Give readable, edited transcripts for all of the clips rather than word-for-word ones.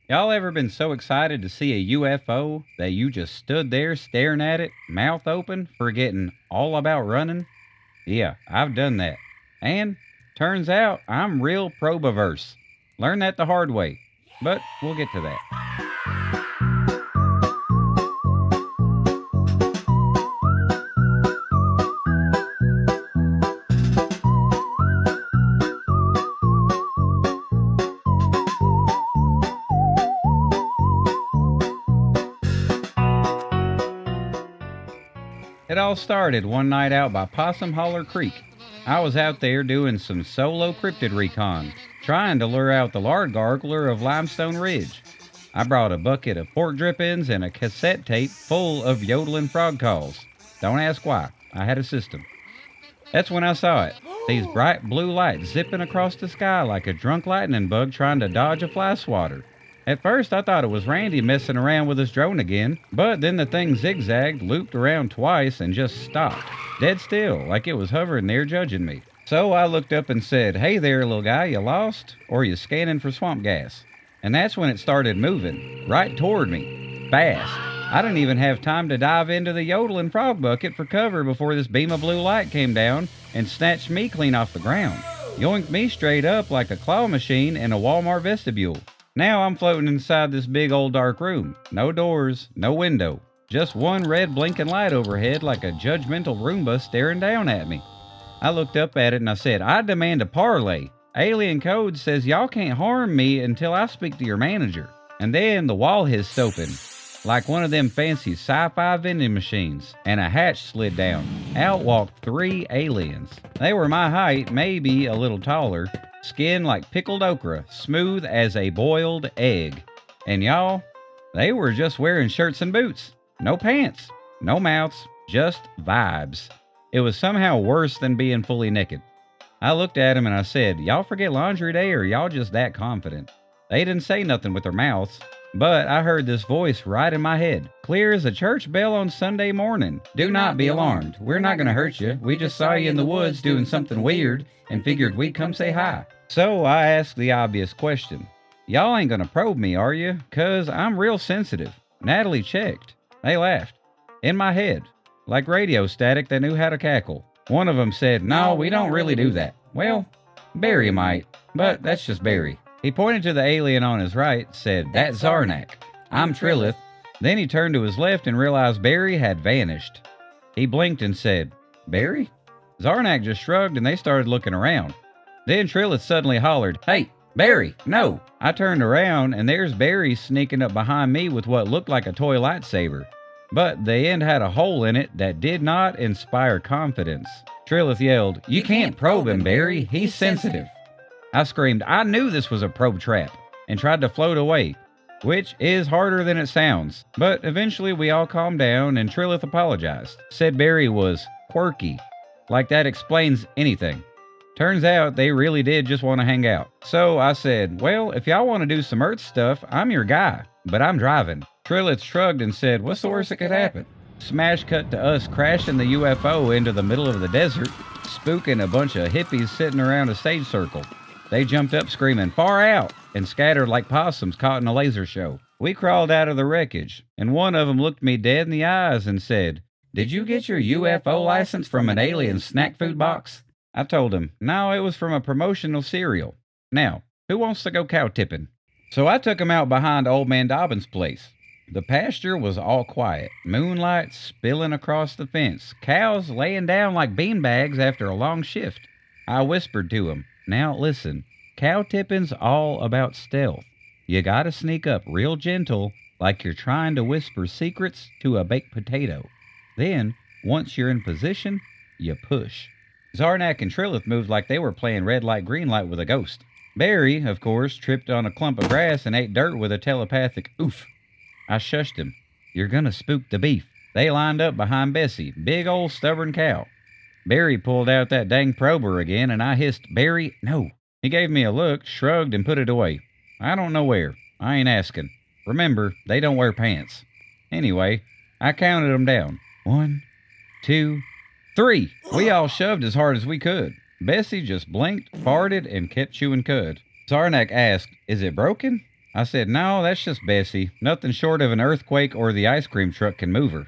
Y'all ever been so excited to see a UFO that you just stood there staring at it, mouth open, forgetting all about running? Yeah, I've done that. And turns out I'm real probaverse. Learned that the hard way. But we'll get to that. It all started one night out by Possum Holler Creek. I was out there doing some solo cryptid recon, trying to lure out the lard gargler of Limestone Ridge. I brought a bucket of pork drippings and a cassette tape full of yodeling frog calls. Don't ask why, I had a system. That's when I saw it. These bright blue lights zipping across the sky like a drunk lightning bug trying to dodge a fly swatter. At first, I thought it was Randy messing around with his drone again, but then the thing zigzagged, looped around twice, and just stopped. Dead still, like it was hovering there judging me. So I looked up and said, "Hey there, little guy, you lost? Or you scanning for swamp gas?" And that's when it started moving, right toward me. Fast. I didn't even have time to dive into the yodeling frog bucket for cover before this beam of blue light came down and snatched me clean off the ground. Yoinked me straight up like a claw machine in a Walmart vestibule. Now I'm floating inside this big old dark room. No doors, no window. Just one red blinking light overhead like a judgmental Roomba staring down at me. I looked up at it and I said, "I demand a parlay. Alien code says y'all can't harm me until I speak to your manager." And then the wall hissed open, like one of them fancy sci-fi vending machines, and a hatch slid down. Out walked 3 aliens. They were my height, maybe a little taller, skin like pickled okra, smooth as a boiled egg. And y'all, they were just wearing shirts and boots. No pants, no mouths, just vibes. It was somehow worse than being fully naked. I looked at him and I said, "Y'all forget laundry day or y'all just that confident?" They didn't say nothing with their mouths, but I heard this voice right in my head, clear as a church bell on Sunday morning. "Do not be alarmed. We're not going to hurt you. We just saw you in the woods doing something weird and figured we'd come say hi." So I asked the obvious question. "Y'all ain't going to probe me, are you? 'Cause I'm real sensitive." Natalie checked. They laughed. In my head. Like radio static that knew how to cackle. One of them said, "No, we don't really do that." Well, Barry might, but that's just Barry. He pointed to the alien on his right, said, "That's Zarnak. I'm Trilith." Then he turned to his left and realized Barry had vanished. He blinked and said, "Barry?" Zarnak just shrugged and they started looking around. Then Trilith suddenly hollered, "Hey, Barry, no!" I turned around and there's Barry sneaking up behind me with what looked like a toy lightsaber. But the end had a hole in it that did not inspire confidence. Trilith yelled, "You can't probe him, Barry. He's sensitive." I screamed, "I knew this was a probe trap," and tried to float away, which is harder than it sounds. But eventually we all calmed down and Trilith apologized. Said Barry was quirky. Like that explains anything. Turns out they really did just want to hang out. So I said, "Well, if y'all want to do some Earth stuff, I'm your guy, but I'm driving." Trilith shrugged and said, "What's the worst that could happen?" Smash cut to us crashing the UFO into the middle of the desert, spooking a bunch of hippies sitting around a stage circle. They jumped up screaming, "Far out!" and scattered like possums caught in a laser show. We crawled out of the wreckage, and one of them looked me dead in the eyes and said, "Did you get your UFO license from an alien snack food box?" I told him, "No, it was from a promotional cereal. Now, who wants to go cow tipping?" So I took him out behind Old Man Dobbin's place. The pasture was all quiet, moonlight spilling across the fence, cows laying down like beanbags after a long shift. I whispered to him, "Now listen, cow tipping's all about stealth. You gotta sneak up real gentle, like you're trying to whisper secrets to a baked potato. Then, once you're in position, you push." Zarnak and Trilith moved like they were playing red light, green light with a ghost. Barry, of course, tripped on a clump of grass and ate dirt with a telepathic oof. I shushed him. "You're gonna spook the beef." They lined up behind Bessie, big old stubborn cow. Barry pulled out that dang prober again, and I hissed, "Barry, no." He gave me a look, shrugged, and put it away. I don't know where. I ain't asking. Remember, they don't wear pants. Anyway, I counted them down. 1, 2, 3. We all shoved as hard as we could. Bessie just blinked, farted, and kept chewing cud. Zarnak asked, "Is it broken?" I said, no, that's just Bessie. Nothing short of an earthquake or the ice cream truck can move her.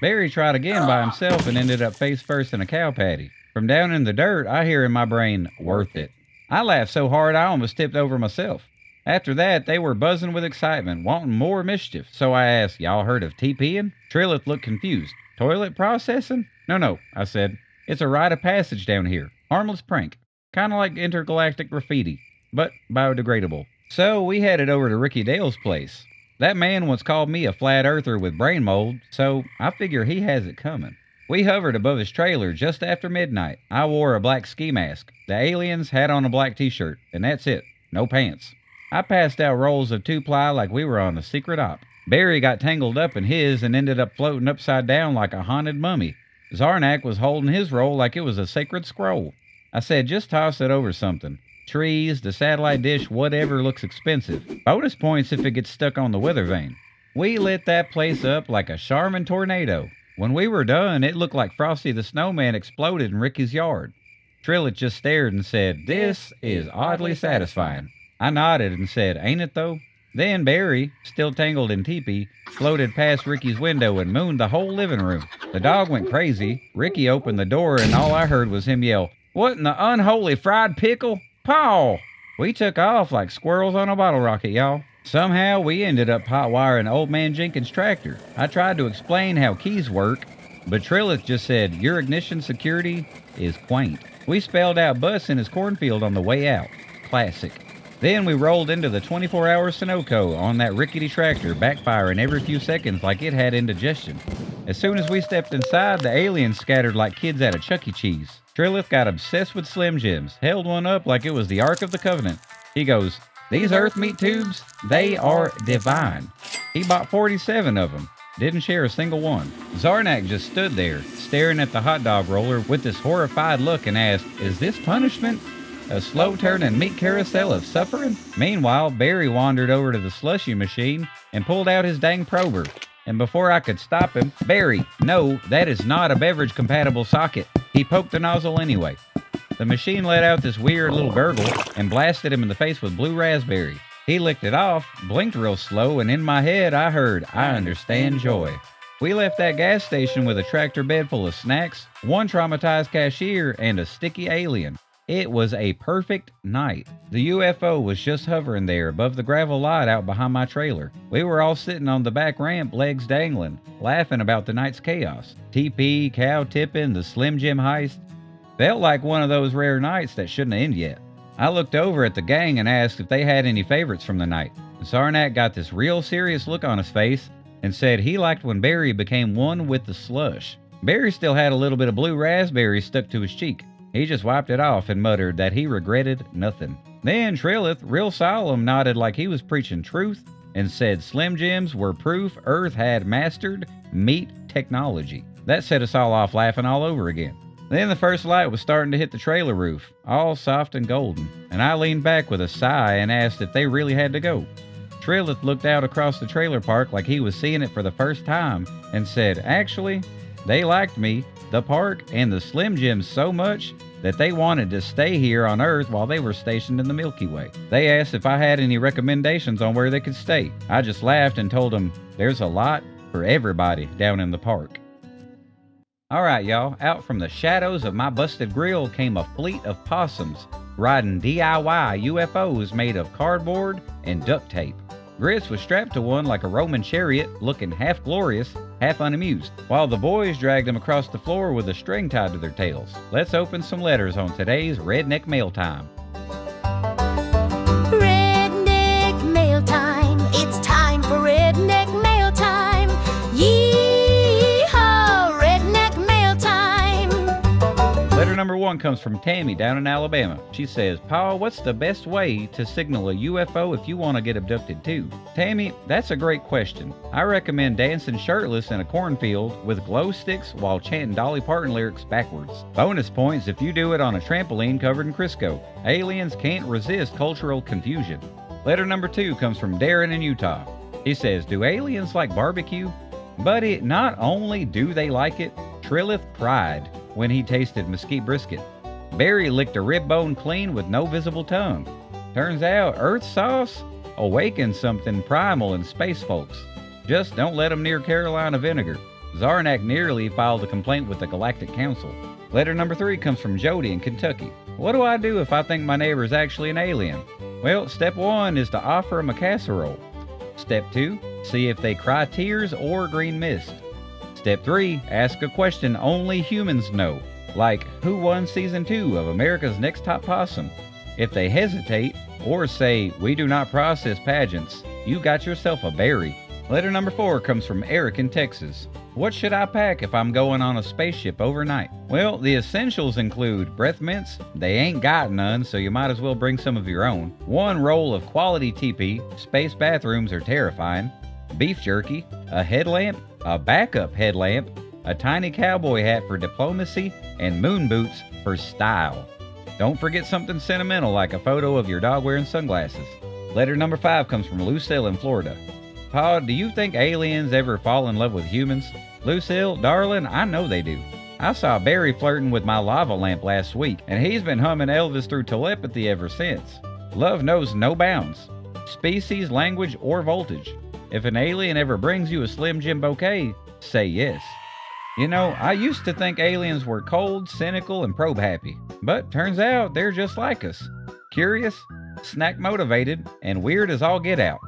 Barry tried again by himself and ended up face first in a cow patty. From down in the dirt, I hear in my brain, worth it. I laughed so hard I almost tipped over myself. After that, they were buzzing with excitement, wanting more mischief, so I asked, y'all heard of TPing? Trilith looked confused. Toilet processing? No, I said. It's a rite of passage down here. Harmless prank. Kinda like intergalactic graffiti, but biodegradable. So we headed over to Ricky Dale's place. That man once called me a flat earther with brain mold, so I figure he has it coming. We hovered above his trailer just after midnight. I wore a black ski mask. The aliens had on a black t-shirt, and that's it. No pants. I passed out rolls of 2-ply like we were on a secret op. Barry got tangled up in his and ended up floating upside down like a haunted mummy. Zarnak was holding his roll like it was a sacred scroll. I said, just toss it over something. Trees, the satellite dish, whatever looks expensive. Bonus points if it gets stuck on the weather vane. We lit that place up like a Charmin tornado. When we were done, it looked like Frosty the Snowman exploded in Ricky's yard. Trillet just stared and said, this is oddly satisfying. I nodded and said, ain't it though? Then Barry, still tangled in teepee, floated past Ricky's window and mooned the whole living room. The dog went crazy. Ricky opened the door and all I heard was him yell, what in the unholy fried pickle? Paw! We took off like squirrels on a bottle rocket, y'all. Somehow we ended up hot-wiring Old Man Jenkins' tractor. I tried to explain how keys work, but Trilith just said, your ignition security is quaint. We spelled out bus in his cornfield on the way out. Classic. Then we rolled into the 24-hour Sunoco on that rickety tractor, backfiring every few seconds like it had indigestion. As soon as we stepped inside, the aliens scattered like kids at a Chuck E. Cheese. Trilith got obsessed with Slim Jims, held one up like it was the Ark of the Covenant. He goes, these earth meat tubes, they are divine. He bought 47 of them. Didn't share a single one. Zarnak just stood there, staring at the hot dog roller with this horrified look and asked, is this punishment? A slow-turning meat carousel of suffering? Meanwhile, Barry wandered over to the slushie machine and pulled out his dang prober. And before I could stop him, Barry, no, that is not a beverage-compatible socket. He poked the nozzle anyway. The machine let out this weird little gurgle and blasted him in the face with blue raspberry. He licked it off, blinked real slow, and in my head I heard, I understand joy. We left that gas station with a tractor bed full of snacks, one traumatized cashier, and a sticky alien. It was a perfect night. The UFO was just hovering there above the gravel lot out behind my trailer. We were all sitting on the back ramp, legs dangling, laughing about the night's chaos. TP, cow tipping, the Slim Jim heist. Felt like one of those rare nights that shouldn't end yet. I looked over at the gang and asked if they had any favorites from the night. Zarnak got this real serious look on his face and said he liked when Barry became one with the slush. Barry still had a little bit of blue raspberry stuck to his cheek. He just wiped it off and muttered that he regretted nothing. Then Trilith, real solemn, nodded like he was preaching truth and said Slim Jims were proof Earth had mastered meat technology. That set us all off laughing all over again. Then the first light was starting to hit the trailer roof, all soft and golden, and I leaned back with a sigh and asked if they really had to go. Trilith looked out across the trailer park like he was seeing it for the first time and said, actually, they liked me, the park, and the Slim Jims so much that they wanted to stay here on Earth while they were stationed in the Milky Way. They asked if I had any recommendations on where they could stay. I just laughed and told them, there's a lot for everybody down in the park. Alright y'all, out from the shadows of my busted grill came a fleet of possums riding DIY UFOs made of cardboard and duct tape. Grits was strapped to one like a Roman chariot, looking half glorious, half unamused, while the boys dragged them across the floor with a string tied to their tails. Let's open some letters on today's Redneck Mail Time. Redneck Mail Time. It's time for Redneck Mail Time. Yee-haw, Redneck Mail Time. Letter number 1 comes from Tammy down in Alabama. She says, Paul, what's the best way to signal a UFO if you want to get abducted too? Tammy, that's a great question. I recommend dancing shirtless in a cornfield with glow sticks while chanting Dolly Parton lyrics backwards. Bonus points if you do it on a trampoline covered in Crisco. Aliens can't resist cultural confusion. Letter number 2 comes from Darren in Utah. He says, do aliens like barbecue? Buddy, not only do they like it, Trilith cried when he tasted mesquite brisket. Barry licked a rib bone clean with no visible tongue. Turns out, Earth sauce? awaken something primal in space folks. Just don't let them near Carolina vinegar. Zarnak nearly filed a complaint with the Galactic Council. Letter number 3 comes from Jody in Kentucky. What do I do if I think my neighbor is actually an alien? Well, step 1 is to offer them a casserole. Step 2, see if they cry tears or green mist. Step 3, ask a question only humans know, like who won season 2 of America's Next Top Possum? If they hesitate, or say we do not process pageants, you got yourself a berry. Letter number 4 comes from Eric in Texas. What should I pack if I'm going on a spaceship overnight? Well, the essentials include breath mints. They ain't got none, so you might as well bring some of your own. 1 roll of quality TP. Space bathrooms are terrifying. Beef jerky. A headlamp. A backup headlamp. A tiny cowboy hat for diplomacy. And moon boots for style. Don't forget something sentimental like a photo of your dog wearing sunglasses. Letter number 5 comes from Lucille in Florida. Pa, do you think aliens ever fall in love with humans? Lucille, darling, I know they do. I saw Barry flirting with my lava lamp last week, and he's been humming Elvis through telepathy ever since. Love knows no bounds, species, language, or voltage. If an alien ever brings you a Slim Jim bouquet, say yes. You know, I used to think aliens were cold, cynical, and probe happy, but turns out they're just like us. Curious, snack motivated, and weird as all get out.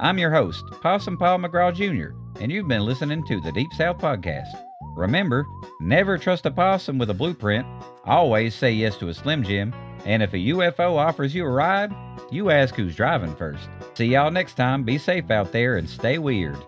I'm your host, Possum Paul McGraw Jr., and you've been listening to the DeepSouth Podcast. Remember, never trust a possum with a blueprint, always say yes to a Slim Jim, and if a UFO offers you a ride, you ask who's driving first. See y'all next time, be safe out there, and stay weird.